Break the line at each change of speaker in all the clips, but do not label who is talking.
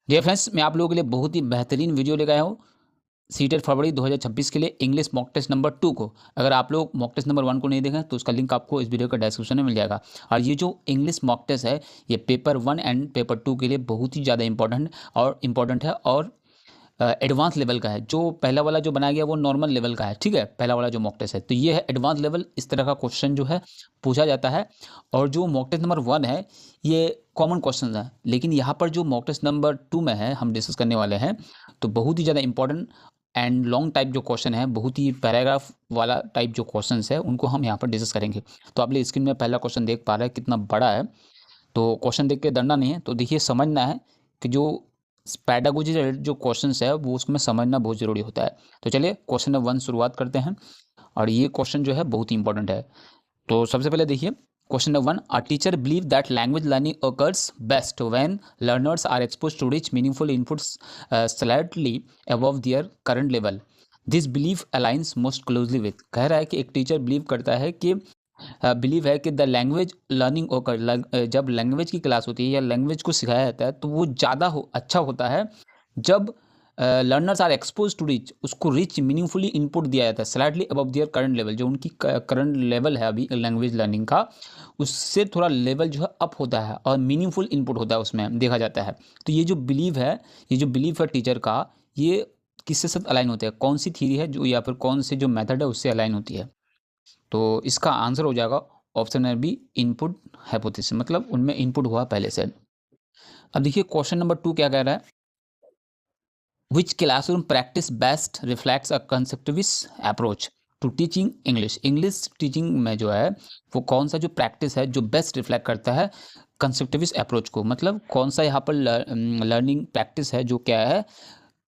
Dear friends, मैं आप लोगों के लिए बहुत ही बेहतरीन वीडियो लेकर आया हूँ सीटेट फरवरी 2026 के लिए इंग्लिश मॉक टेस्ट नंबर 2 को। अगर आप लोग मॉक टेस्ट नंबर 1 को नहीं देखें तो उसका लिंक आपको इस वीडियो का डिस्क्रिप्शन में मिल जाएगा। और ये जो इंग्लिश मॉक टेस्ट है, ये पेपर 1 एंड पेपर 2 के लिए बहुत ही ज़्यादा इंपॉर्टेंट है और एडवांस लेवल का है। जो पहला वाला जो बनाया गया वो नॉर्मल लेवल का है, ठीक है। पहला वाला जो मॉक टेस्ट है तो ये है एडवांस लेवल, इस तरह का क्वेश्चन जो है पूछा जाता है। और जो मॉक टेस्ट नंबर 1 है ये कॉमन क्वेश्चन है, लेकिन यहाँ पर जो मॉक टेस्ट नंबर 2 में है हम डिस्कस करने वाले हैं तो बहुत ही ज़्यादा इंपॉर्टेंट एंड लॉन्ग टाइप जो क्वेश्चन है, बहुत ही पैराग्राफ वाला टाइप जो क्वेश्चन है उनको हम यहाँ पर डिस्कस करेंगे। तो आप लोग स्क्रीन में पहला क्वेश्चन देख पा रहे हैं कितना बड़ा है। तो क्वेश्चन देख के डरना नहीं है, तो देखिए समझना है कि जो पैडागोजी से रिलेटेड जो क्वेश्चंस है वो उसमें समझना बहुत ज़रूरी होता है। तो चलिए क्वेश्चन नंबर 1 शुरुआत करते हैं और ये क्वेश्चन जो है बहुत ही इंपॉर्टेंट है। तो सबसे पहले देखिए question number 1, a teacher believe that language learning occurs best when learners are expose to rich meaningful inputs slightly above their current level. This believe aligns most closely with, कह रहा है कि एक टीचर बिलीव करता है कि believe है कि द लैंग्वेज लर्निंग ओकर, जब लैंग्वेज की क्लास होती है या लैंग्वेज को सिखाया जाता है तो वो ज़्यादा अच्छा होता है जब learners are expose to rich, उसको रिच मीनिंगफुली इनपुट दिया जाता है slightly above their current level. जो उनकी करंट लेवल है अभी लैंग्वेज लर्निंग का, उससे थोड़ा लेवल जो है अप होता है और मीनिंगफुल इनपुट होता है उसमें देखा जाता है। तो ये जो बिलीव है, ये जो बिलीव है टीचर का, ये किससे साथ अलाइन होता है, कौन सी थ्योरी है जो या फिर कौन से जो मेथड है उससे अलाइन होती है। तो इसका आंसर हो जाएगा ऑप्शन है बी, इनपुट हाइपोथेसिस, मतलब उनमें इनपुट हुआ पहले से। अब देखिए क्वेश्चन नंबर 2 क्या कह रहा है, which classroom practice best reflects a constructivist approach to teaching English. English teaching में जो है वो कौन सा जो प्रैक्टिस है जो बेस्ट रिफ्लेक्ट करता है कंसेप्टिविस्ट अप्रोच को, मतलब कौन सा यहाँ पर लर्निंग प्रैक्टिस है जो क्या है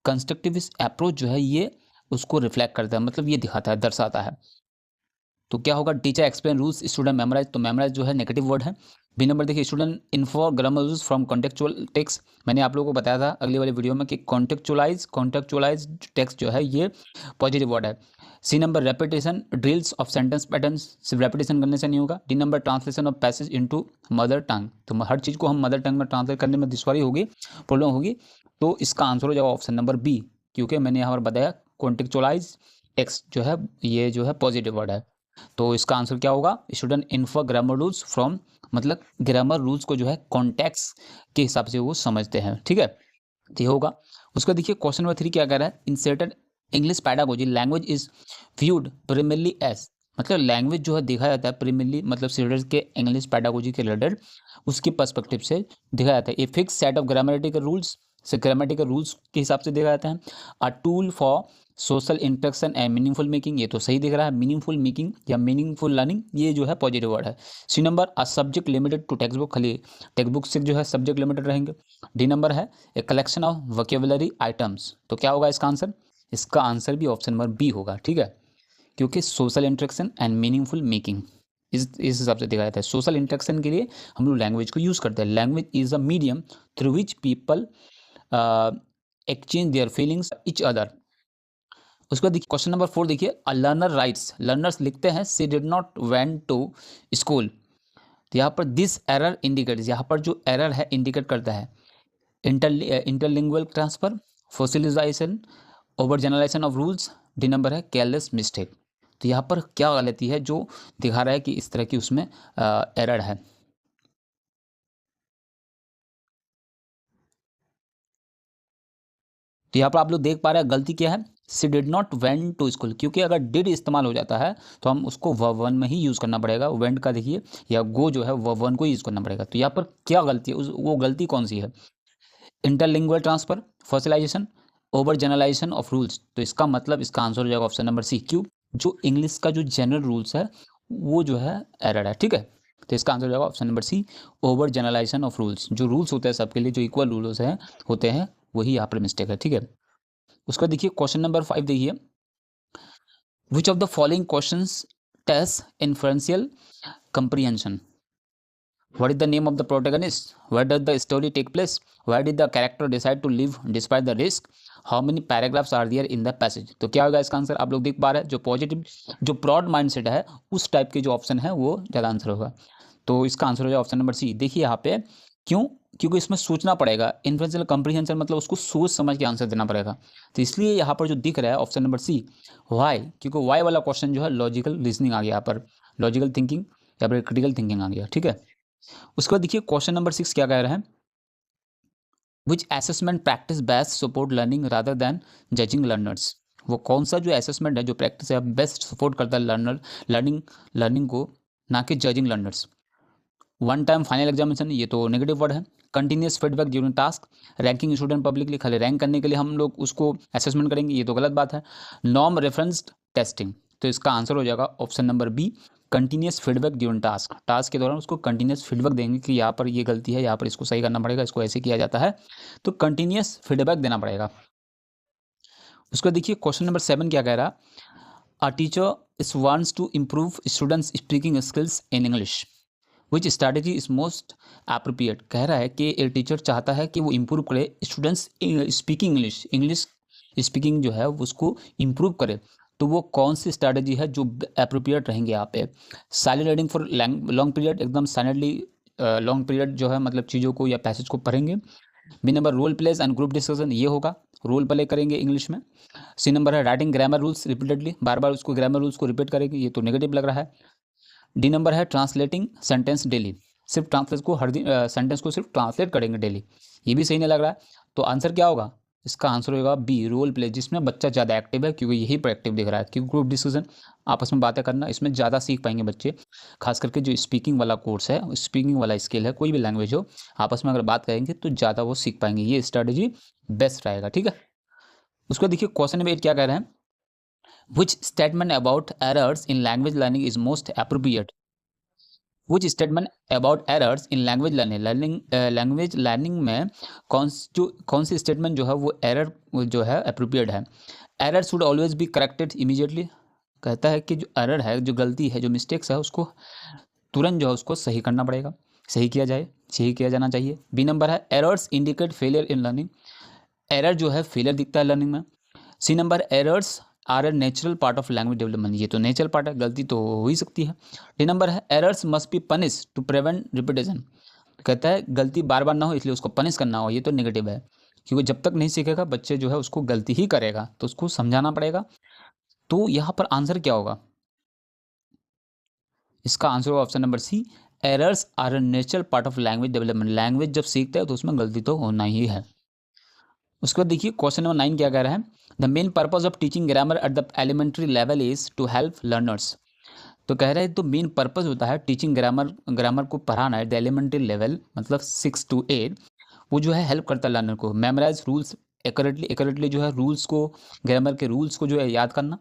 कंस्ट्रक्टिविस्ट अप्रोच जो है ये उसको रिफ्लेक्ट करता है, मतलब ये दिखाता है, दर्शाता है। तो क्या होगा, teacher explain rules student memorize, तो मेमोराइज जो है नेगेटिव वर्ड है। बी नंबर देखिए, student infer grammar rules from contextual text, मैंने आप लोगों को बताया था अगली वाली वीडियो में कि कॉन्टेक्चुअलाइज टेक्स्ट जो है ये पॉजिटिव वर्ड है। C number repetition drills of sentence patterns, सिर्फ रेपिटेशन करने से नहीं होगा। D number translation of passage into mother tongue, तो हर चीज़ को हम मदर टंग में ट्रांसलेट करने में दुश्वारी होगी, प्रॉब्लम होगी। तो इसका आंसर हो जाएगा ऑप्शन नंबर बी, क्योंकि मैंने यहाँ पर बताया कॉन्टेक्चुअलाइज टेक्स्ट जो है ये जो है पॉजिटिव वर्ड है। तो इसका आंसर क्या होगा, student infer grammar rules from, मतलब ग्रामर रूल्स को जो है कॉन्टेक्स्ट के हिसाब से वो समझते हैं, ठीक है। तो ये होगा। उसका देखिए क्वेश्चन नंबर 3 क्या कह रहा है, inserted English pedagogy language is viewed primarily as, मतलब लैंग्वेज जो है देखा जाता है प्रिमरली, मतलब स्टूडेंट्स के इंग्लिश पैडागोजी के रिलेटेड उसके पर्सपेक्टिव से देखा जाता है। A fix set of grammatical rules, से ग्रामेटिकल रूल्स के हिसाब से देखा जाता है। A tool for social interaction and meaningful making, ये तो सही दिख रहा है, मीनिंगफुल मेकिंग या मीनिंगफुल लर्निंग ये जो है पॉजिटिव वर्ड है। C number, a subject limited to textbook, खाली टेक्स्ट बुक से जो है सब्जेक्ट लिमिटेड रहेंगे। डी नंबर है a collection of vocabulary items, तो क्या होगा इसका आंसर, इसका आंसर भी ऑप्शन नंबर बी होगा, ठीक है, क्योंकि social interaction and meaningful making इस हिसाब से देखा जाता है। सोशल इंटरेक्शन के लिए हम लोग लैंग्वेज को यूज़ करते हैं, language is a medium through which people exchange their feelings each other. उसके बाद देखिए क्वेश्चन नंबर 4 देखिए, अ लर्नर राइट्स, लर्नर्स लिखते हैं she did not went to school, तो यहाँ पर दिस एरर इंडिकेट्स, यहाँ पर जो एरर है इंडिकेट करता है interlingual transfer, fossilization, over generalisation of rules, D number है केयरलेस मिस्टेक। तो यहाँ पर क्या गलती है जो दिखा रहा है कि इस तरह की उसमें एरर है। तो यहाँ पर आप लोग देख पा रहे हैं गलती क्या है, she did not went to school, क्योंकि अगर डिड इस्तेमाल हो जाता है तो हम उसको वर्ब वन में ही यूज़ करना पड़ेगा। वेंट का देखिए या गो जो है वर्ब वन को यूज़ करना पड़ेगा। तो यहाँ पर क्या गलती है, वो गलती कौन सी है, interlingual transfer, fossilization, over generalisation of rules, तो इसका मतलब इसका आंसर हो जाएगा ऑप्शन नंबर सी, क्यों, जो इंग्लिश का जो जनरल रूल्स है वो जो है एरर है, ठीक है। तो इसका आंसर हो जाएगा option number C, over generalisation of rules, जो रूल्स होते हैं सबके लिए जो इक्वल रूल्स हैं होते हैं वही यहाँ पर मिस्टेक है, ठीक है। उसका देखिए क्वेश्चन नंबर 5 देखिए, which of the following questions test influential comprehension, what is the name of the protagonist, where does the story take place, where did the character decide to live despite the risk, how many paragraphs are there in the passage। तो क्या होगा इसका answer, आप लोग देख पा रहे हैं जो पॉजिटिव जो ब्रॉड माइंडसेट है उस टाइप के जो ऑप्शन है वो ज़्यादा आंसर होगा। तो इसका आंसर हो जाए ऑप्शन नंबर सी। देखिए यहाँ पे क्यों, क्योंकि इसमें सोचना पड़ेगा। इन्फ्रेंशियल कॉम्प्रिहेंशन मतलब उसको सोच समझ के आंसर देना पड़ेगा। तो इसलिए यहाँ पर जो दिख रहा है ऑप्शन नंबर सी वाई, क्योंकि वाई वाला क्वेश्चन जो है लॉजिकल रीजनिंग आ गया यहाँ पर, लॉजिकल थिंकिंग या फिर क्रिटिकल थिंकिंग आ गया। ठीक है, उसके बाद देखिए क्वेश्चन नंबर 6 क्या कह रहा है, विच assessment practice best support learning rather than judging learners. वो कौन सा जो असेसमेंट है, जो प्रैक्टिस है, बेस्ट सपोर्ट करता है लर्निंग को, ना कि judging learners. One time final examination, ये तो नेगेटिव वर्ड है। Continuous feedback during task, ranking student publicly, खाली रैंक करने के लिए हम लोग उसको असेसमेंट करेंगे, ये तो गलत बात है। नॉर्म रेफरेंस्ड टेस्टिंग, तो इसका आंसर हो जाएगा option number B, continuous feedback during task. Task के दौरान उसको कंटिन्यूस फीडबैक देंगे कि यहाँ पर ये गलती है, यहाँ पर इसको सही करना पड़ेगा, इसको ऐसे किया जाता है, तो कंटिन्यूस फीडबैक देना पड़ेगा। उसको देखिए क्वेश्चन नंबर 7 क्या कह रहा है, a teacher is wants to improve students speaking skills in English, which strategy is most appropriate. कह रहा है कि एक टीचर चाहता है कि वो इम्प्रूव करे स्टूडेंट्स स्पीकिंग इंग्लिश स्पीकिंग जो है उसको इम्प्रूव करे, तो वो कौन सी स्ट्रैटेजी है जो अप्रोप्रिएट रहेंगे यहाँ पे। Silent reading for long period, एकदम साइलेंटली लॉन्ग पीरियड जो है मतलब चीज़ों को या पैसेज को पढ़ेंगे। B number role plays and group discussion, ये होगा, रोल प्ले करेंगे इंग्लिश में। सी नंबर है राइटिंग ग्रामर रूल्स रिपीटेडली, बार बार उसको ग्रामर रूल्स को रिपीट करेंगे, ये तो नेगेटिव लग रहा है। डी नंबर है ट्रांसलेटिंग सेंटेंस डेली, सिर्फ ट्रांसलेट को हर दिन सेंटेंस को सिर्फ ट्रांसलेट करेंगे डेली, ये भी सही नहीं लग रहा है। तो आंसर क्या होगा, इसका आंसर होगा बी रोल प्ले, जिसमें बच्चा ज़्यादा एक्टिव है, क्योंकि यही प्रोएक्टिव दिख रहा है। क्योंकि ग्रुप डिस्कशन आपस में बातें करना, इसमें ज़्यादा सीख पाएंगे बच्चे, खास करके जो स्पीकिंग वाला कोर्स है, स्पीकिंग वाला स्किल है, कोई भी लैंग्वेज हो, आपस में अगर बात करेंगे तो ज़्यादा वो सीख पाएंगे, ये स्ट्रैटेजी बेस्ट रहेगा। ठीक है, उसको देखिए क्वेश्चन नंबर 8 क्या कह रहे हैं, which statement about errors in language learning is most appropriate. Which statement about errors in language learning में कौन सी स्टेटमेंट जो है वो एरर जो है अप्रोप्रिएट है। Error should always be corrected immediately, कहता है कि जो एरर है, जो गलती है, जो मिस्टेक्स है, उसको तुरंत जो है उसको सही करना पड़ेगा, सही किया जाना चाहिए। बी नंबर है errors indicate failure in learning, error जो है फेलियर दिखता है लर्निंग में। C number errors are a natural part of language development, ये तो नेचुरल पार्ट है, गलती तो हो ही सकती है। डी नंबर है errors must be punish to prevent repetition, कहता है गलती बार बार ना हो इसलिए उसको पनिश करना हो, ये तो नेगेटिव है, क्योंकि जब तक नहीं सीखेगा बच्चे जो है उसको गलती ही करेगा, तो उसको समझाना पड़ेगा। तो यहाँ पर आंसर क्या होगा, इसका आंसर होगा option number C, errors are a natural part of language development. Language जब सीखता है तो उसमें गलती तो होना ही है। उसके बाद देखिए क्वेश्चन नंबर 9 क्या कह रहा है, the main purpose of teaching grammar at the elementary level is to help learners. तो कह रहे हैं तो मेन पर्पज होता है टीचिंग ग्रामर को पढ़ाना है द एलिमेंट्री लेवल, मतलब 6 to 8, वो जो है हेल्प करता है लर्नर को मेमोराइज रूल्स एक्यूरेटली जो है रूल्स को, ग्रामर के रूल्स को जो है याद करना।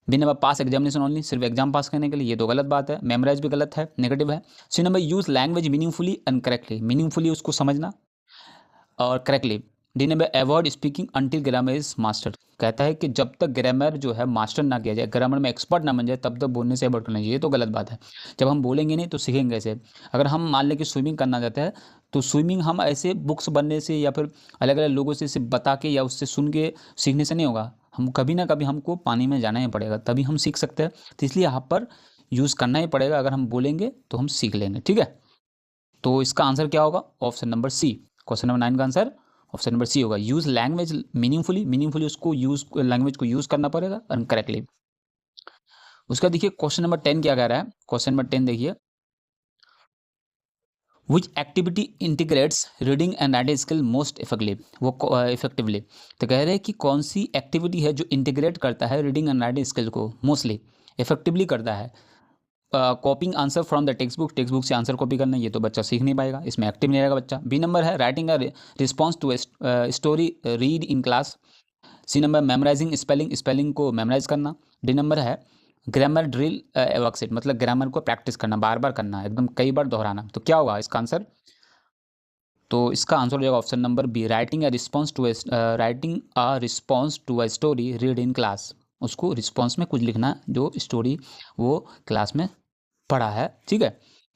बी नंबर पास एग्जामिनेशन ओनली, सिर्फ एग्जाम पास करने के लिए, ये तो गलत बात है, मेमोराइज भी गलत है, नेगेटिव है। C number use language meaningfully and correctly, meaningfully उसको समझना और correctly. D number avoid speaking until grammar is master, कहता है कि जब तक ग्रामर जो है मास्टर ना किया जाए, ग्रामर में एक्सपर्ट ना बन जाए, तब तक बोलने से अवॉइड करना चाहिए, ये तो गलत बात है। जब हम बोलेंगे नहीं तो सीखेंगे कैसे। अगर हम मान लें कि स्विमिंग करना चाहते हैं, तो स्विमिंग हम ऐसे बुक्स बनने से या फिर अलग अलग लोगों से सिर्फ बता के या उससे सुन के सीखने से नहीं होगा, हम कभी ना कभी हमको पानी में जाना ही पड़ेगा, तभी हम सीख सकते हैं। तो इसलिए यहाँ पर यूज़ करना ही पड़ेगा, अगर हम बोलेंगे तो हम सीख लेंगे। ठीक है, तो इसका आंसर क्या होगा, option number C, question number 9 का आंसर ऑप्शन नंबर सी होगा, यूज लैंग्वेज मीनिंगफुली उसको लैंग्वेज को यूज करना पड़ेगा और करेक्टली। उसका देखिए क्वेश्चन नंबर 10 क्या कह रहा है, क्वेश्चन नंबर 10 देखिए, which activity integrates reading and writing skill most effectively. तो कह रहे हैं कि कौन सी एक्टिविटी है जो इंटीग्रेट करता है रीडिंग एंड राइटिंग स्किल को मोस्टली इफेक्टिवली करता है। कॉपिंग answer from the text book से आंसर कॉपी करना, ये तो बच्चा सीख नहीं पाएगा, इसमें एक्टिव नहीं रहेगा बच्चा। बी नंबर है writing a response to story read in class. C number memorizing spelling को मेमोराइज करना। डी नंबर है ग्रामर ड्रिल वर्कशीट, मतलब ग्रामर को प्रैक्टिस करना, बार बार करना, एकदम कई बार दोहराना। तो क्या होगा इसका आंसर, तो इसका आंसर हो जाएगा option number B, writing a response to a story read in class. उसको रिस्पॉन्स में कुछ लिखना जो स्टोरी वो क्लास में पढ़ा है। ठीक है,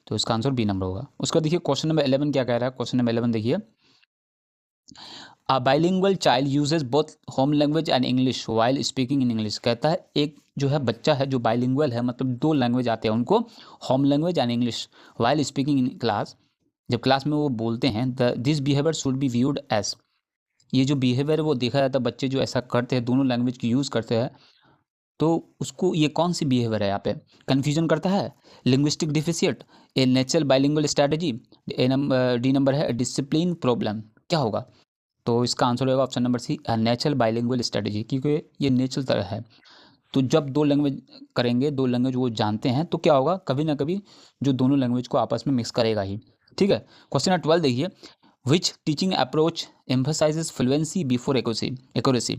तो इसका आंसर बी नंबर होगा। उसका देखिए क्वेश्चन नंबर 11 क्या कह रहा है, क्वेश्चन नंबर 11 देखिए, a bilingual child uses both home language and English while speaking in English. कहता है एक जो है बच्चा है जो बाइलिंगुअल है, मतलब 2 लैंग्वेज आते हैं उनको, home language and English, while speaking in class, जब क्लास में वो बोलते हैं this behaviour should be viewed as, ये जो बिहेवियर है वो देखा जाता है, बच्चे जो ऐसा करते हैं, दोनों लैंग्वेज की यूज़ करते हैं, तो उसको ये कौन सी बिहेवियर है यहाँ पे, कन्फ्यूजन करता है, linguistic deficient, a natural bilingual strategy, D number है डिसिप्लिन प्रॉब्लम, क्या होगा? तो इसका आंसर होगा option number C, natural bilingual strategy, क्योंकि ये नेचुरल तरह है। तो जब दो लैंग्वेज करेंगे, दो लैंग्वेज वो जानते हैं, तो क्या होगा, कभी ना कभी जो दोनों लैंग्वेज को आपस में मिक्स करेगा ही। ठीक है, क्वेश्चन नंबर 12 देखिए, which teaching approach emphasises fluency before accuracy.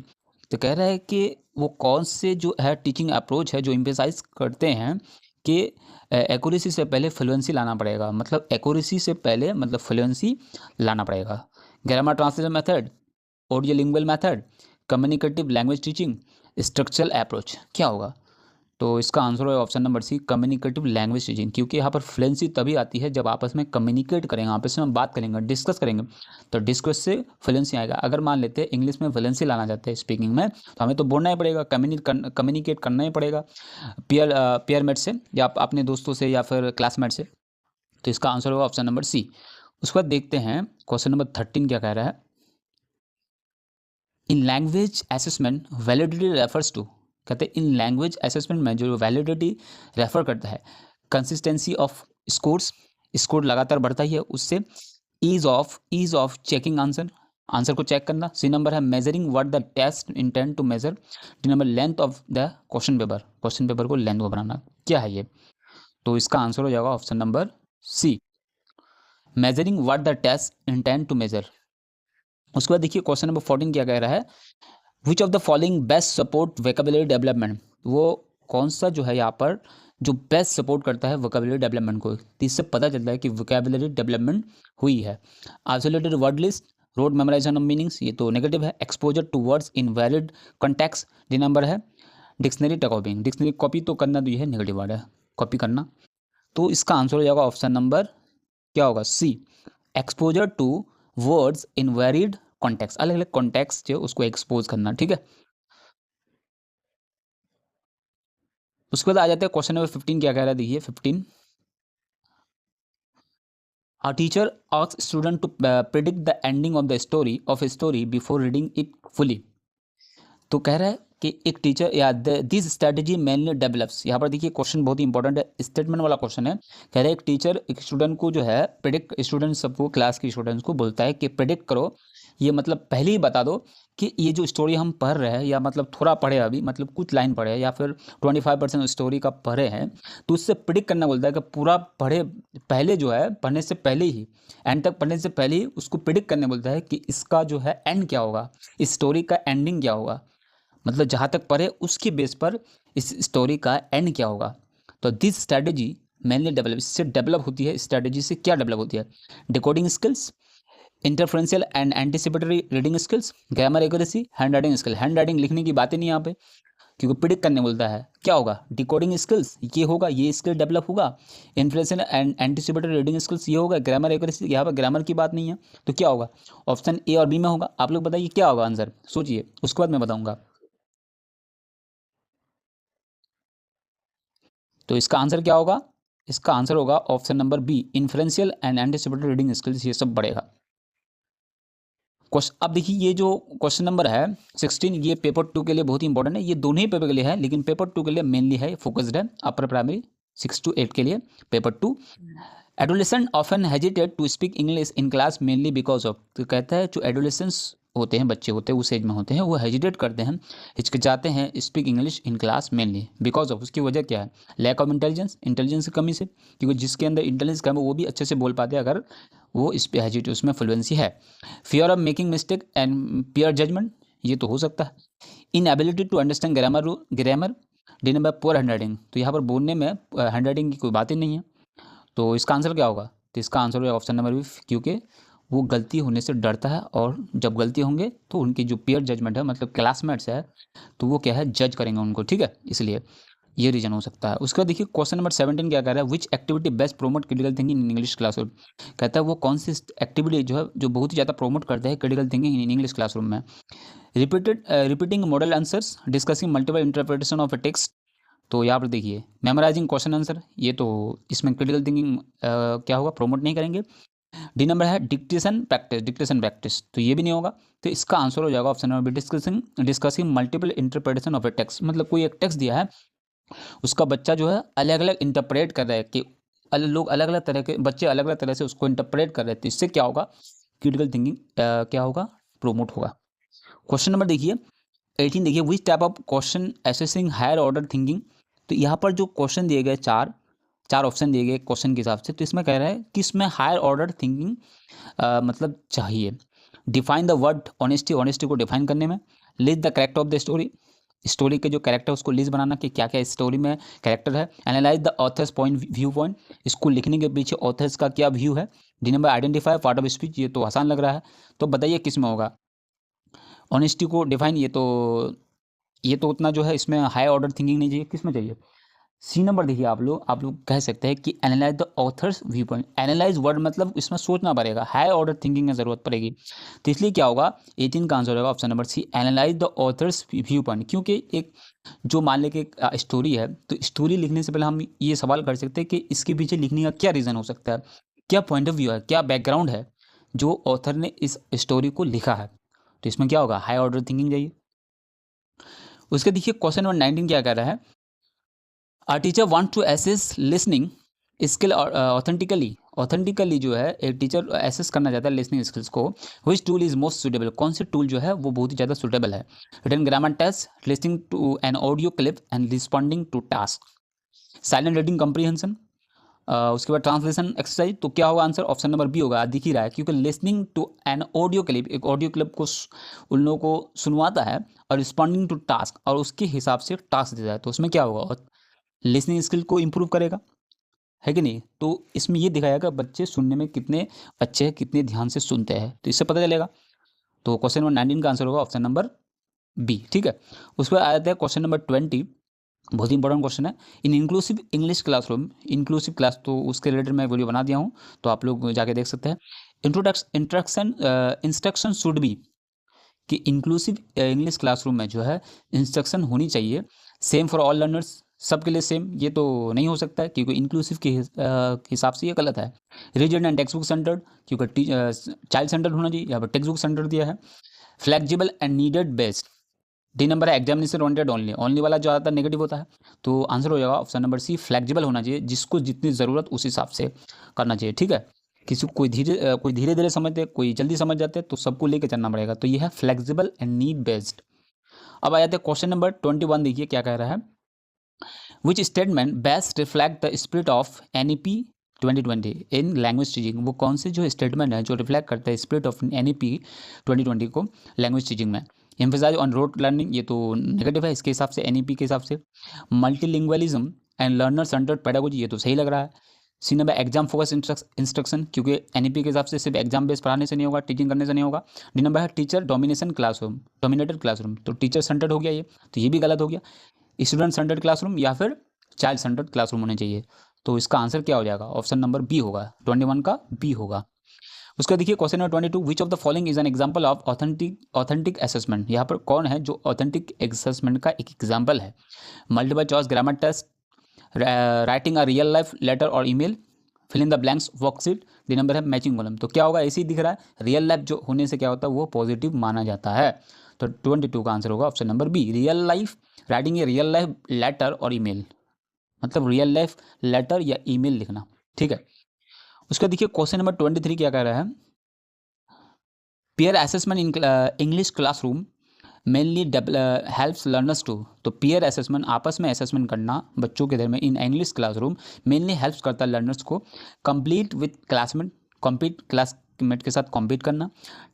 तो कह रहा है कि वो कौन से जो है टीचिंग अप्रोच है जो एम्फसाइज करते हैं कि एक्यूरेसी से पहले फ्लुएंसी लाना पड़ेगा, मतलब एक्यूरेसी से पहले मतलब फ्लुएंसी लाना पड़ेगा। Grammar translation method, audio lingual method, communicative language teaching, structural approach, क्या होगा? तो इसका आंसर है option number C, communicative language teaching, क्योंकि यहाँ पर फ्लुएंसी तभी आती है जब आपस में कम्युनिकेट करेंगे, आपस में बात करेंगे, डिस्कस करेंगे, तो डिस्कस से फ्लुएंसी आएगा। अगर मान लेते हैं इंग्लिश में फ्लुएंसी लाना चाहते हैं स्पीकिंग में, तो हमें तो बोलना ही पड़ेगा, कम्युनिकेट करना ही पड़ेगा पेयरमेट से, या अपने दोस्तों से, या फिर क्लासमेट से। तो इसका आंसर होगा ऑप्शन नंबर सी। उसके बाद देखते हैं क्वेश्चन नंबर 13 क्या कह रहा है। In language assessment validity refers to, कहते हैं इन लैंग्वेज असेसमेंट में जो वैलिडिटी रेफर करता है, कंसिस्टेंसी ऑफ स्कोर्स, स्कोर लगातार बढ़ता ही है उससे, ईज ऑफ चेकिंग आंसर को चेक करना, सी नंबर है measuring what the test intend to measure, D number length of the question paper को लेंथ को बनाना, क्या है ये? तो इसका आंसर हो जाएगा option number C, measuring what the test intend to measure. उसके बाद देखिए क्वेश्चन नंबर 14 क्या कह रहा है, विच of the following best support vocabulary development, वो कौन सा जो है यहाँ पर जो बेस्ट सपोर्ट करता है वोकैबुलरी डेवलपमेंट को, तो इससे पता चलता है कि वोकैबुलरी डेवलपमेंट हुई है। Isolated word list, rote memorization of meanings, ये तो नेगेटिव है, exposure to words in valid context, D number है डिक्शनरी कॉपिंग, डिक्शनरी कॉपी तो करना, तो ये है नेगेटिव वर्ड है कॉपी करना। तो इसका आंसर हो जाएगा ऑप्शन नंबर क्या होगा, C, exposure to words in varied context, अलग अलग कॉन्टेक्स्ट जो उसको एक्सपोज करना। ठीक है, उसके बाद आ जाते हैं क्वेश्चन नंबर 15 क्या कह रहा है, देखिए 15, a teacher asks student to predict the ending of the story before reading it fully. तो कह रहा है कि एक टीचर या दिस स्ट्रेटजी मेनली डेवलप्स, यहाँ पर देखिए क्वेश्चन बहुत ही इंपॉर्टेंट है, स्टेटमेंट वाला क्वेश्चन है। कह रहा है एक टीचर एक स्टूडेंट को जो है प्रेडिक्ट, स्टूडेंट सबको क्लास के स्टूडेंट्स को बोलता है कि प्रेडिक्ट करो, ये मतलब पहले ही बता दो कि ये जो स्टोरी हम पढ़ रहे हैं, या मतलब थोड़ा पढ़े अभी, मतलब कुछ लाइन पढ़े या फिर 25% स्टोरी का पढ़े हैं, तो उससे प्रेडिक्ट करना बोलता है कि पूरा पढ़े पहले जो है, पढ़ने से पहले ही, एंड तक पढ़ने से पहले ही उसको प्रेडिक्ट करने बोलता है कि इसका जो है एंड क्या होगा, इस स्टोरी का एंडिंग क्या होगा, मतलब जहाँ तक पढ़े उसके बेस पर इस स्टोरी का एंड क्या होगा। तो दिस स्ट्रैटेजी मेनली डेवलप, इससे डेवलप होती है, स्ट्रैटेजी से क्या डेवलप होती है, decoding skills, inferential and anticipatory reading skills, grammar accuracy, handwriting skill, handwriting लिखने की बातें नहीं यहाँ पे, क्योंकि प्रिडिक्ट करने बोलता है, क्या होगा, डिकोडिंग स्किल्स ये होगा, ये स्किल डेवलप होगा, influential and anticipatory reading skills ये होगा, ग्रामर एक्यूरेसी यहाँ पर ग्रामर की बात नहीं है, तो क्या होगा, ऑप्शन ए और बी में होगा। आप लोग बताइए क्या होगा आंसर, सोचिए, उसके बाद मैं बताऊंगा। तो इसका आंसर क्या होगा, इसका आंसर होगा option number B, influential and anticipatory reading skills, ये सब बढ़ेगा। क्वेश्चन अब देखिए, ये जो क्वेश्चन नंबर है 16, ये पेपर 2 के लिए बहुत ही इंपॉर्टेंट है, ये दोनों ही पेपर के लिए है, लेकिन पेपर 2 के लिए मेनली है, फोकस्ड है, अपर प्राइमरी 6 to 8 के लिए paper 2। Adolescent often hesitate to speak English in class mainly because of, तो कहता है जो एडोलेसेंस होते हैं, बच्चे होते हैं उस एज में होते हैं, वो हेजिटेट करते हैं, हिचकिचाते हैं speak English in class mainly because of, उसकी वजह क्या है, लैक ऑफ इंटेलिजेंस, इंटेलिजेंस की कमी से, क्योंकि जिसके अंदर इंटेलिजेंस कम है वो भी अच्छे से बोल पाते हैं अगर वो इस पे हेजिटेट, उसमें फ्लुएंसी है, fear of making mistake and peer judgement, ये तो हो सकता है, inability to understand grammar, D number poor handwriting, तो यहाँ पर बोलने में हैंड राइटिंग की कोई बात ही नहीं है, तो इसका आंसर क्या होगा, तो इसका आंसर है ऑप्शन नंबर बी, क्योंकि वो गलती होने से डरता है, और जब गलती होंगे तो उनकी जो पीयर जजमेंट है, मतलब क्लासमेट्स है, तो वो क्या है, जज करेंगे उनको, ठीक है, इसलिए ये रीजन हो सकता है। उसके बाद देखिए क्वेश्चन नंबर 17 क्या कह रहा है, which activity best promote critical thinking in English classroom, कहता है वो कौन सी एक्टिविटी जो है जो बहुत ही ज़्यादा प्रोमोट करता है critical thinking in English classroom में, repeating model answers, discussing multiple interpretation of a text, तो यहाँ पर देखिए मेमोराइजिंग क्वेश्चन आंसर, ये तो इसमें क्रिटिकल थिंकिंग क्या होगा, प्रोमोट नहीं करेंगे, डी नंबर है डिक्टेशन प्रैक्टिस, तो ये भी नहीं होगा। तो इसका आंसर हो जाएगा option number B, discussing multiple interpretation of a text. मतलब कोई एक टेक्स्ट दिया है, उसका बच्चा जो है अलग अलग इंटरप्रेट कर रहा है, कि लोग अलग अलग तरह के बच्चे अलग अलग तरह से उसको इंटरप्रेट कर रहे थे। इससे क्या होगा, क्रिटिकल थिंकिंग क्या होगा, प्रोमोट होगा। क्वेश्चन नंबर देखिए 18, देखिए which type of question assessing higher order thinking. तो यहाँ पर जो क्वेश्चन दिए गए चार ऑप्शन दिए गए क्वेश्चन के हिसाब से, तो इसमें कह रहा है कि इसमें हायर ऑर्डर थिंकिंग मतलब चाहिए। डिफाइन द वर्ड ऑनेस्टी को डिफाइन करने में। List the character of the story के जो कैरेक्टर उसको लिस्ट बनाना कि क्या क्या स्टोरी में कैरेक्टर है। Analyse the author's view point, इसको लिखने के पीछे ऑथर्स का क्या व्यू है। D number identify part of speech, ये तो आसान लग रहा है, तो बताइए किस में होगा। ऑनेस्टी को डिफाइन, ये तो उतना जो है इसमें हाई ऑर्डर थिंकिंग नहीं चाहिए, किस में चाहिए। सी नंबर देखिए, आप लोग कह सकते हैं कि analyse the author's view point. Analyse word मतलब इसमें सोचना पड़ेगा, हाई ऑर्डर थिंकिंग की जरूरत पड़ेगी, तो इसलिए क्या होगा 18 का आंसर होगा option number C, analyse the author's viewpoint. क्योंकि एक जो मान ले कि स्टोरी है, तो स्टोरी लिखने से पहले हम ये सवाल कर सकते हैं कि इसके पीछे लिखने का क्या रीज़न हो सकता है, क्या पॉइंट ऑफ व्यू है, क्या बैकग्राउंड है जो ऑथर ने इस स्टोरी को लिखा है। तो इसमें क्या होगा, हाई ऑर्डर थिंकिंग चाहिए। उसके देखिए क्वेश्चन नंबर 19 क्या कह रहा है, a teacher want to assess listening skill authentically जो है एक टीचर एसेस करना चाहता है लिसनिंग स्किल्स को। Which tool is most suitable, कौन से टूल जो है वो बहुत ही ज़्यादा सुटेबल है। Written grammar test, listening to an audio clip and responding to task, silent reading comprehension, उसके बाद ट्रांसलेशन एक्सरसाइज। तो क्या होगा आंसर, ऑप्शन नंबर बी होगा, दिख ही रहा है, क्योंकि listening to an audio clip, एक ऑडियो क्लिप को उन लोगों को सुनवाता है, और रिस्पॉन्डिंग टू टास्क, और उसके हिसाब से टास्क देता है, तो उसमें क्या होगा, लिसनिंग स्किल को इम्प्रूव करेगा, है कि नहीं। तो इसमें ये दिखाया कि बच्चे सुनने में कितने अच्छे हैं, कितने ध्यान से सुनते हैं, तो इससे पता चलेगा। तो क्वेश्चन नंबर 19 का आंसर होगा ऑप्शन नंबर बी, ठीक है। उसके बाद आ जाता है क्वेश्चन नंबर 20, बहुत ही इंपॉर्टेंट क्वेश्चन है। In inclusive English classroom, inclusive class, तो उसके रिलेटेड मैं वीडियो बना दिया हूँ, तो आप लोग जाके देख सकते हैं। इंस्ट्रक्शन शुड बी, कि इंक्लूसिव इंग्लिश क्लासरूम में जो है इंस्ट्रक्शन होनी चाहिए सेम फॉर ऑल लर्नर्स, सबके लिए सेम, ये तो नहीं हो सकता है, क्योंकि इंक्लूसिव के हिसाब से ये गलत है। Rigid and text book centred, क्योंकि चाइल्ड सेंटर्ड होना चाहिए, यहाँ पर टेक्स्ट बुक सेंटर्ड दिया है। Flexible and needed based, D number है एग्जामिनेशन ओरिएंटेड ओनली वाला जो ज़्यादातर नेगेटिव होता है, तो आंसर हो जाएगा ऑप्शन नंबर सी, फ्लेक्सिबल होना चाहिए, जिसको जितनी ज़रूरत उस हिसाब से करना चाहिए, ठीक है। किसी को कोई धीरे धीरे समझते, कोई जल्दी समझ जाते हैं, तो सबको लेकर चलना पड़ेगा, तो ये है फ्लेक्सिबल एंड नीड बेस्ड। अब आ जाते हैं क्वेश्चन नंबर 21, देखिए क्या कह रहा है, which statement best reflect the spirit of NEP 2020 in language teaching. वो कौन से जो स्टेटमेंट है जो रिफ्लेक्ट करता है स्पिरिट ऑफ NEP 2020 को लैंग्वेज टीचिंग में। एम्फेसाइज ऑन रोट लर्निंग, ये तो नेगेटिव है इसके हिसाब से, NEP के हिसाब से। Multilingualism and learner centred pedagogy, ये तो सही लग रहा है। C number exam focus instruction, क्योंकि NEP के हिसाब से सिर्फ एग्जाम बेस्ड पढ़ाने से नहीं होगा, टीचिंग करने से नहीं होगा। डी नंबर है टीचर डोमिनेटेड क्लासरूम, तो टीचर सेंटर्ड हो गया ये, तो ये भी गलत हो गया। स्टूडेंट सेंटर्ड क्लासरूम या फिर चाइल्ड सेंटर्ड क्लासरूम होने चाहिए, तो इसका आंसर क्या हो जाएगा, ऑप्शन नंबर बी होगा, 21 का बी होगा। उसका देखिए question number 22, which of the following is an example of authentic assessment. यहाँ पर कौन है जो ऑथेंटिक असेसमेंट का एक एग्जांपल है। Multiple choice grammar test, writing a real life letter और email, fill in the blanks worksheet, D number है मैचिंग कॉलम। तो क्या होगा, ऐसे ही दिख रहा है, रियल लाइफ जो होने से क्या होता है वो पॉजिटिव माना जाता है, तो 22 का आंसर होगा option number B, real life, writing a real life letter और ईमेल, मतलब रियल लाइफ लेटर या ईमेल लिखना, ठीक है। उसका देखिए क्वेश्चन नंबर 23 क्या कह रहा है, peer assessment in English classroom mainly helps learners to. तो पेयर असेसमेंट, आपस में असेसमेंट करना बच्चों के दरमियान in English classroom mainly helps करता है लर्नर्स को कंप्लीट विथ क्लासमेट, क्लासमेट के साथ कॉम्पीट करना,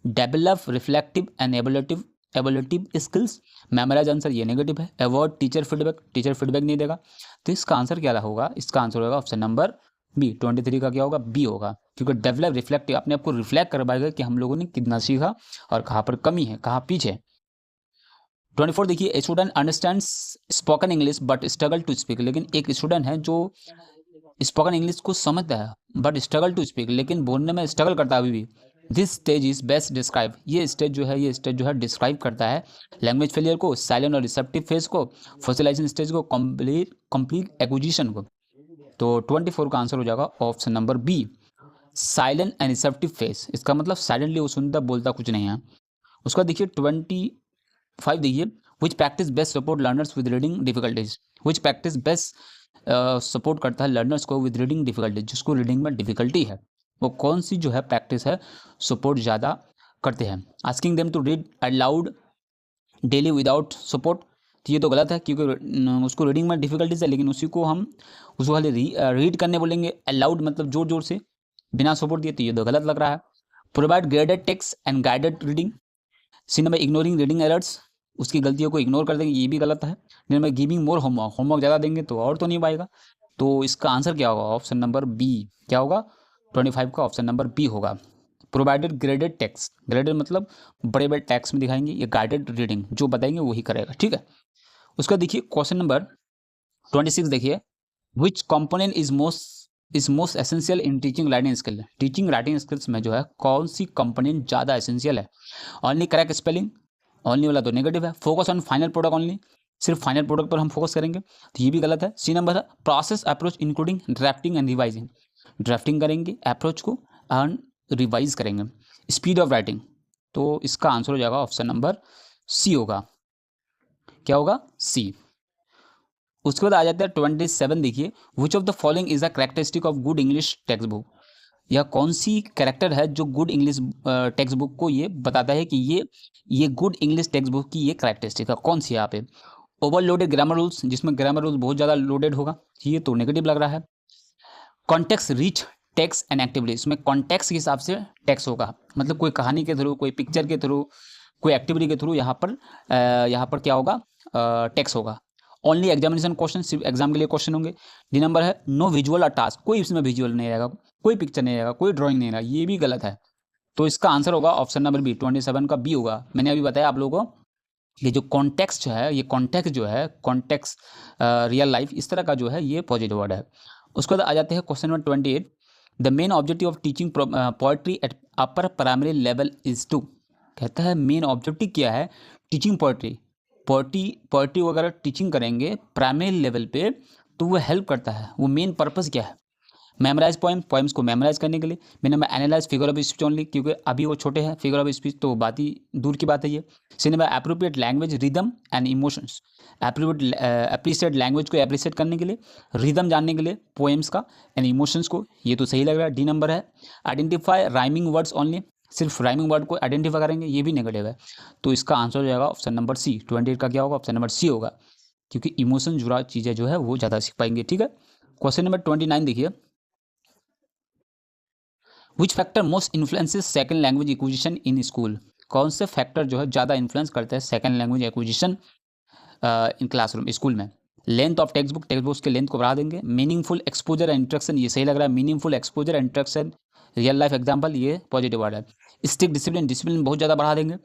develop reflective and evolutive skills, memorise answer ये नेगेटिव है, अवॉइड टीचर फीडबैक नहीं देगा, तो इसका आंसर क्या होगा, इसका आंसर होगा ऑप्शन नंबर बी, 23 का क्या होगा, बी होगा, क्योंकि डेवलप रिफ्लेक्टिव अपने आप को रिफ्लेक्ट करवाएगा कि हम लोगों ने कितना सीखा और कहाँ पर कमी है, कहाँ पीछे। 24 देखिए, student understand spoken English but struggle to speak, लेकिन एक स्टूडेंट है जो स्पोकन इंग्लिश को समझता है बट स्ट्रगल टू स्पीक, लेकिन बोलने में स्ट्रगल करता है अभी भी। This stage is best describe, ये स्टेज जो है डिस्क्राइब करता है लैंग्वेज फेलियर को, साइलेंट और रिसेप्टिव फेज को, फॉसिलाइजेशन स्टेज को, कंप्लीट एक्विजिशन को। तो 24 का आंसर हो जाएगा option number B, silent and receptive phase, इसका मतलब साइलेंटली वो सुनता बोलता कुछ नहीं है। उसका देखिए 25 देखिए, which practice best support learners with reading difficulties, which practice best support करता है लर्नर्स को विद रीडिंग डिफिकल्टीज, जिसको रीडिंग में डिफिकल्टी है, वो कौन सी जो है प्रैक्टिस है सपोर्ट ज़्यादा करते हैं। Asking them to read aloud daily without support, तो ये तो गलत है क्योंकि उसको रीडिंग में डिफिकल्टीज है, लेकिन उसी को हम उसको खाली रीड करने बोलेंगे अलाउड मतलब जोर जोर से बिना सपोर्ट दिए, तो ये तो गलत लग रहा है। Provide guided text and guided reading. C number ignoring reading errors, उसकी गलतियों को इग्नोर कर देंगे, ये भी गलत है। Number giving more homework, homework ज़्यादा देंगे तो और तो नहीं पाएगा, तो इसका आंसर क्या होगा, ऑप्शन नंबर बी क्या होगा, 25 का ऑप्शन नंबर बी होगा। प्रोवाइडेड ग्रेडेड टेक्स्ट, ग्रेडेड मतलब बड़े बड़े टेक्स्ट में दिखाएंगे, ये गाइडेड रीडिंग जो बताएंगे वही करेगा, ठीक है। उसका देखिए क्वेश्चन नंबर 26 देखिए, विच component is most essential in teaching writing skill, teaching writing skills में जो है कौन सी कंपोनेंट ज़्यादा एसेंशियल है। ओनली करेक्ट स्पेलिंग, ओनली वाला तो नेगेटिव है। Focus on final product only, सिर्फ फाइनल प्रोडक्ट पर हम फोकस करेंगे, तो ये भी गलत है। सी नंबर है process approach including drafting and revising, drafting करेंगे अप्रोच को एंड रिवाइज करेंगे। स्पीड ऑफ राइटिंग, तो इसका आंसर हो जाएगा ऑप्शन नंबर सी होगा, क्या होगा, सी। उसके बाद आ जाता है 27 देखिए, which of the following is the characteristic of good English text book, यह कौन सी कैरेक्टर है जो गुड इंग्लिश टेक्स्ट बुक को ये बताता है कि ये गुड इंग्लिश टेक्स्ट बुक की ये कैरेक्टरिस्टिक है, कौन सी यहाँ पे। ओवरलोडेड ग्रामर रूल्स, जिसमें ग्रामर रूल्स बहुत ज़्यादा लोडेड होगा, ये तो नेगेटिव लग रहा है। Context rich text and activity, इसमें कॉन्टेक्स्ट के हिसाब से टेक्स्ट होगा, मतलब कोई कहानी के थ्रू, कोई पिक्चर के थ्रू, कोई एक्टिविटी के थ्रू यहाँ पर क्या होगा, टेक्स्ट होगा। ओनली एग्जामिनेशन क्वेश्चन, सिर्फ एग्जाम के लिए क्वेश्चन होंगे। डी नंबर है नो विजुअल और टास्क, कोई इसमें विजुअल नहीं रहेगा, कोई पिक्चर नहीं रहेगा, कोई ड्राइंग नहीं रहेगा, ये भी गलत है। तो इसका आंसर होगा ऑप्शन नंबर बी, 27 का बी होगा। मैंने अभी बताया आप लोगों को ये जो कॉन्टेक्स्ट है, ये कॉन्टेक्स्ट जो है, कॉन्टेक्स्ट रियल लाइफ, इस तरह का जो है ये पॉजिटिव वर्ड है। उसके बाद आ जाते हैं question number 28, the main objective of teaching poetry at upper primary level is to, कहता है मेन ऑब्जेक्टिव क्या है टीचिंग पोएट्री वगैरह टीचिंग करेंगे प्राइमरी लेवल पे, तो वो हेल्प करता है, वो मेन पर्पस क्या है, मेमोराइज पोएम्स को मेमोराइज करने के लिए। मैंने मैं analyse figure of speech only, क्योंकि अभी वो छोटे हैं फिगर ऑफ स्पीच, तो बात ही दूर की बात है ये। Cinema appropriate language rhythm and emotions, appreciate language को एप्रिशिएट करने के लिए, रिदम जानने के लिए पोएम्स का, एंड इमोशंस को, ये तो सही लग रहा है। डी नंबर है आइडेंटिफाई राइमिंग वर्ड्स ओनली, सिर्फ राइमिंग वर्ड को आइडेंटिफाई करेंगे, ये भी नेगेटिव है। तो इसका आंसर हो जाएगा ऑप्शन नंबर सी, 28 का क्या होगा, ऑप्शन नंबर सी होगा, क्योंकि इमोशन जुड़ा चीज़ें जो है वो ज़्यादा सीख पाएंगे, ठीक है। क्वेश्चन नंबर 29 देखिए, which factor most influences second language acquisition in school, कौन से फैक्टर जो है ज़्यादा इन्फ्लुएंस करते हैं second language acquisition in classroom school में। लेंथ ऑफ टेक्स्ट बुक्स के लेंथ को बढ़ा देंगे। मीनिंगफुल एक्सपोजर एंड इंट्रैक्शन, ये सही लग रहा है, meaningful exposure and interaction, real life example, ये पॉजिटिव वर्ड है। स्ट्रिक्ट डिसिप्लिन बहुत ज़्यादा बढ़ा देंगे।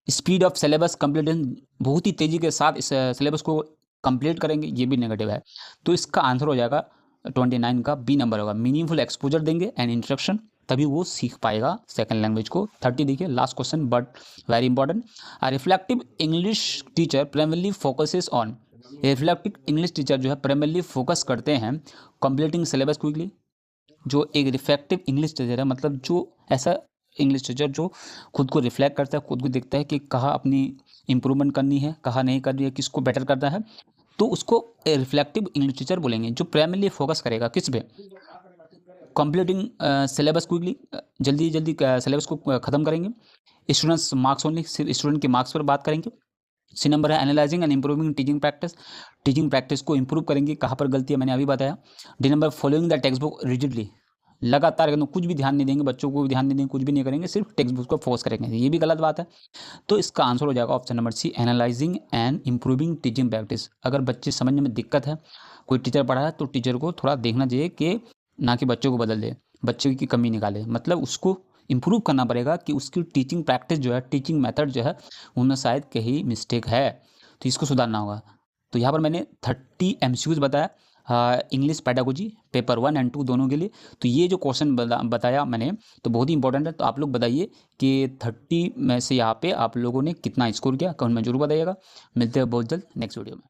स्पीड ऑफ सिलेबस कंप्लीट, बहुत ही तेज़ी के साथ इस सिलेबस को कंप्लीट करेंगे, ये भी नेगेटिव है। तो इसका आंसर हो जाएगा 29 का बी नंबर होगा, मीनिंगफुल एक्सपोजर देंगे एंड इंट्रैक्शन, तभी वो सीख पाएगा सेकंड लैंग्वेज को। 30 देखिए, last question but very important, reflective English teacher primarily focuses on, reflective English teacher जो है प्राइमरली फोकस करते हैं कंप्लीटिंग सिलेबस क्विकली। जो एक रिफ्लेक्टिव इंग्लिश टीचर है, मतलब जो ऐसा इंग्लिश टीचर जो खुद को रिफ्लेक्ट करता है, खुद को देखता है कि कहाँ अपनी इम्प्रूवमेंट करनी है, कहाँ नहीं करनी है, किसको बेटर करना है, तो उसको रिफ्लेक्टिव इंग्लिश टीचर बोलेंगे। जो प्राइमरली फोकस करेगा किस पे, कंप्लीटिंग सिलेबस क्विकली, जल्दी जल्दी सिलेबस को ख़त्म करेंगे। स्टूडेंट्स मार्क्स ओनली, सिर्फ स्टूडेंट के मार्क्स पर बात करेंगे। सी नंबर है analysing and improving teaching practice को इंप्रूव करेंगे, कहाँ पर गलती है मैंने अभी बताया। D number following the text book rigidly, लगातार एकदम कुछ भी ध्यान नहीं देंगे, बच्चों को भी ध्यान नहीं देंगे, कुछ भी नहीं करेंगे, सिर्फ टेक्स्ट बुक को फोकस करेंगे, ये भी गलत बात है। तो इसका आंसर हो जाएगा option number C, analysing and improving teaching practice. अगर बच्चे समझने में दिक्कत है, कोई टीचर पढ़ा है, तो टीचर को थोड़ा देखना चाहिए कि ना कि बच्चों को बदल दे, बच्चे की कमी निकाले, मतलब उसको इम्प्रूव करना पड़ेगा कि उसकी टीचिंग प्रैक्टिस जो है, टीचिंग मेथड जो है, उनमें शायद कहीं मिस्टेक है, तो इसको सुधारना होगा। तो यहाँ पर मैंने 30 MCQs बताया इंग्लिश पेडागोजी पेपर 1 और 2 दोनों के लिए। तो ये जो क्वेश्चन बताया मैंने, तो बहुत ही इंपॉर्टेंट है। तो आप लोग बताइए कि 30 में से यहाँ पे आप लोगों ने कितना स्कोर किया, कमेंट में जरूर बताइएगा। मिलते हैं बहुत जल्द नेक्स्ट वीडियो में।